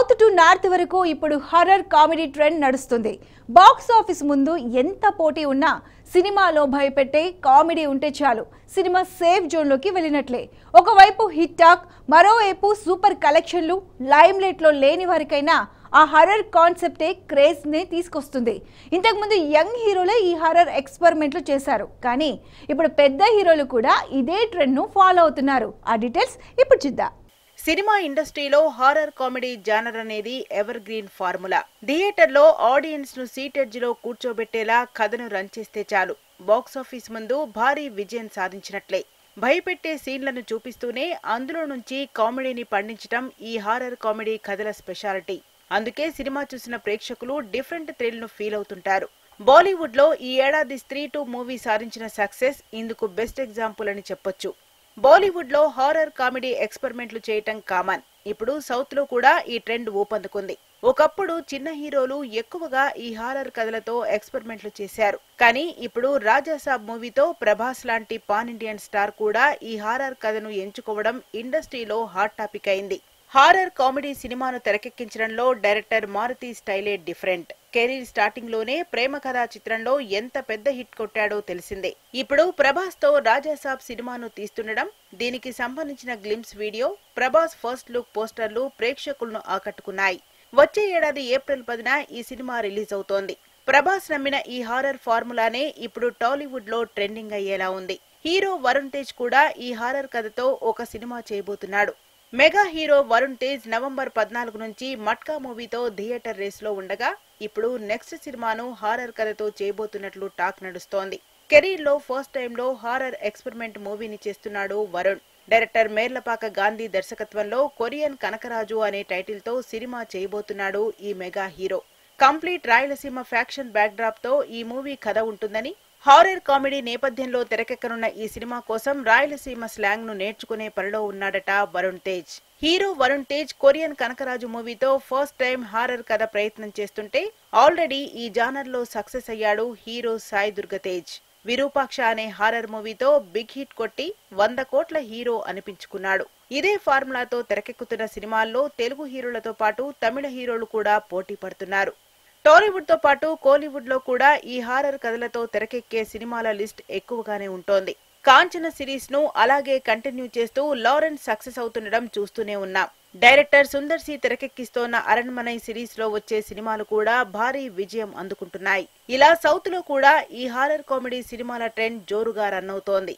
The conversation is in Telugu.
సౌత్ టు నార్త్ వరకు ఇప్పుడు హర్రర్ కామెడీ ట్రెండ్ నడుస్తుంది. బాక్స్ ఆఫీస్ ముందు ఎంత పోటీ ఉన్నా సినిమాలో భయపెట్టే కామెడీ ఉంటే చాలు సినిమా సేఫ్ జోన్లోకి వెళ్ళినట్లే. ఒకవైపు హిట్ టాక్, మరోవైపు సూపర్ కలెక్షన్లు, లైమ్లైట్లో లేని వారికైనా ఆ హర్రర్ కాన్సెప్టే క్రేజ్ని తీసుకొస్తుంది. ఇంతకుముందు యంగ్ హీరోలే ఈ హర్రర్ ఎక్స్పెరిమెంట్లు చేశారు, కానీ ఇప్పుడు పెద్ద హీరోలు కూడా ఇదే ట్రెండ్ను ఫాలో అవుతున్నారు. ఆ డీటెయిల్స్ ఇప్పుడు చూద్దాం. సినిమా ఇండస్ట్రీలో హారర్ కామెడీ జానర్ అనేది ఎవర్ గ్రీన్ ఫార్ములా. థియేటర్లో ఆడియన్స్ ను సీట్ ఎడ్జ్ లో కూర్చోబెట్టేలా కథను రన్ చేస్తే చాలు బాక్సాఫీస్ ముందు భారీ విజయం సాధించినట్లే. భయపెట్టే సీన్లను చూపిస్తూనే అందులో నుంచి కామెడీని పండించడం ఈ హారర్ కామెడీ కథల స్పెషాలిటీ. అందుకే సినిమా చూసిన ప్రేక్షకులు డిఫరెంట్ థ్రిల్ ను ఫీల్ అవుతుంటారు. బాలీవుడ్ లో ఈ ఏడాది స్త్రీ 2 మూవీ సాధించిన సక్సెస్ ఇందుకు బెస్ట్ ఎగ్జాంపుల్ అని చెప్పొచ్చు. బాలీవుడ్ లో హారర్ కామెడీ ఎక్స్పెరిమెంట్లు చేయటం కామన్. ఇప్పుడు సౌత్ లో కూడా ఈ ట్రెండ్ ఊపందుకుంది. ఒకప్పుడు చిన్న హీరోలు ఎక్కువగా ఈ హారర్ కథలతో ఎక్స్పెరిమెంట్లు చేశారు, కానీ ఇప్పుడు రాజాసాబ్ మూవీతో ప్రభాస్ లాంటి పాన్ ఇండియన్ స్టార్ కూడా ఈ హారర్ కథను ఎంచుకోవడం ఇండస్ట్రీలో హాట్ టాపిక్ అయింది. హారర్ కామెడీ సినిమాను తెరకెక్కించడంలో డైరెక్టర్ మారుతి స్టైలే డిఫరెంట్. కెరీర్ స్టార్టింగ్ లోనే ప్రేమ కథా చిత్రంలో ఎంత పెద్ద హిట్ కొట్టాడో తెలిసిందే. ఇప్పుడు ప్రభాస్ తో రాజాసాబ్ సినిమాను తీస్తుండడం, దీనికి సంబంధించిన glimpse video, Prabhas first look పోస్టర్లు ప్రేక్షకులను ఆకట్టుకున్నాయి. వచ్చే ఏడాది ఏప్రిల్ 10న ఈ సినిమా రిలీజ్ అవుతోంది. ప్రభాస్ నమ్మిన ఈ హారర్ ఫార్ములానే ఇప్పుడు టాలీవుడ్ లో ట్రెండింగ్ అయ్యేలా ఉంది. హీరో వరుణ్ తేజ్ కూడా ఈ హారర్ కథతో ఒక సినిమా చేయబోతున్నాడు. Mega hero Varun Tej November 14 నుంచి మట్కా మూవీతో థియేటర్ రేస్ లో ఉండగా, ఇప్పుడు నెక్స్ట్ సినిమాను హారర్ కథతో చేయబోతున్నట్లు టాక్ నడుస్తోంది. కెరీర్ లో ఫస్ట్ టైం లో హారర్ ఎక్స్పెరిమెంట్ మూవీని చేస్తున్నాడు వరుణ్. డైరెక్టర్ మేర్లపాక గాంధీ దర్శకత్వంలో కొరియన్ కనకరాజు అనే టైటిల్ తో సినిమా చేయబోతున్నాడు ఈ mega hero. Complete Rayalaseema faction back drop తో ఈ మూవీ కథ ఉంటుందని, హారర్ కామెడీ నేపథ్యంలో తెరకెక్కనున్న ఈ సినిమా కోసం రాయలసీమ స్లాంగ్ ను నేర్చుకునే పనిలో ఉన్నాడట వరుణ్ తేజ్. హీరో వరుణ్ తేజ్ కొరియన్ కనకరాజు మూవీతో ఫస్ట్ టైం హారర్ కథ ప్రయత్నం చేస్తుంటే, ఆల్రెడీ ఈ జానర్ లో సక్సెస్ అయ్యాడు హీరో సాయి దుర్గ తేజ్. విరూపాక్ష అనే హారర్ మూవీతో బిగ్ హిట్ కొట్టి 100 కోట్ల హీరో అనిపించుకున్నాడు. ఇదే ఫార్ములాతో తెరకెక్కుతున్న సినిమాల్లో తెలుగు హీరోలతో పాటు తమిళ హీరోలు కూడా పోటీ పడుతున్నారు. టాలీవుడ్ తో పాటు కోలీవుడ్ లో కూడా ఈ హారర్ కథలతో తెరకెక్కే సినిమాల లిస్ట్ ఎక్కువగానే ఉంటోంది. కాంచన సిరీస్ ను అలాగే కంటిన్యూ చేస్తూ లారెన్స్ సక్సెస్ అవుతుండడం చూస్తూనే ఉన్నాం. డైరెక్టర్ సుందర్ సి తెరకెక్కిస్తోన్న అరణ్మనై సిరీస్ లో వచ్చే సినిమాలు కూడా భారీ విజయం అందుకుంటున్నాయి. ఇలా సౌత్ లో కూడా ఈ హారర్ కామెడీ సినిమాల ట్రెండ్ జోరుగా రన్ అవుతోంది.